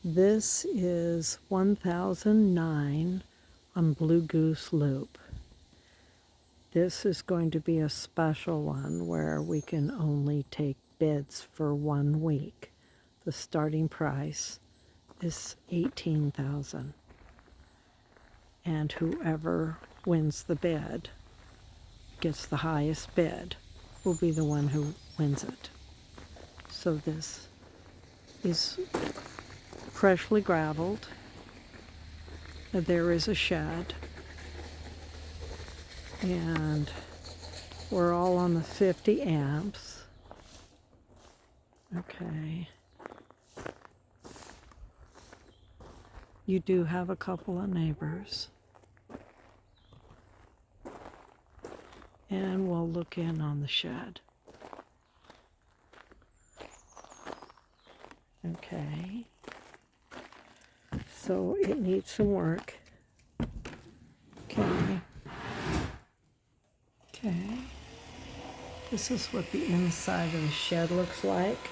This is 1009 on Blue Goose Loop. This is going to be a special one where we can only take bids for 1 week. The starting price is $18,000. And whoever wins the bid, gets the highest bid, will be the one who wins it. So this is freshly graveled. There is a shed. And we're all on the 50 amps. Okay. You do have a couple of neighbors. And we'll look in on the shed. Okay. So it needs some work. Okay. Okay. This is what the inside of the shed looks like.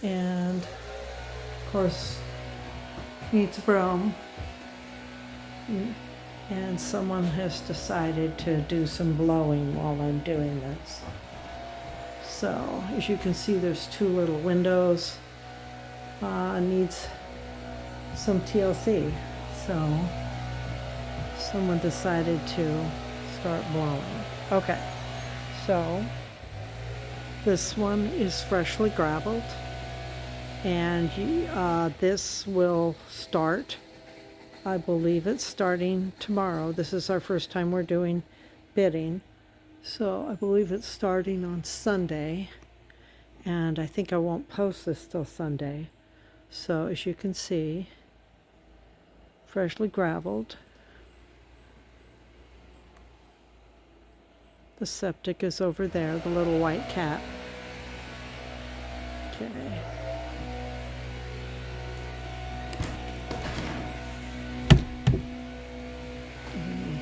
And of course, needs room. And someone has decided to do some blowing while I'm doing this. So as you can see, there's 2 little windows. Needs some TLC. So someone decided to start blowing. Okay, so this one is freshly graveled, and this will start, I believe it's starting tomorrow. This is our first time we're doing bidding, so I believe it's starting on Sunday, and I think I won't post this till Sunday. So as you can see, freshly graveled. The septic is over there, the little white cat. Okay.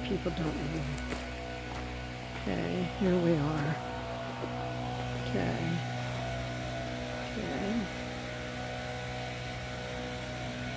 People don't know. Okay, here we are. Okay. Okay.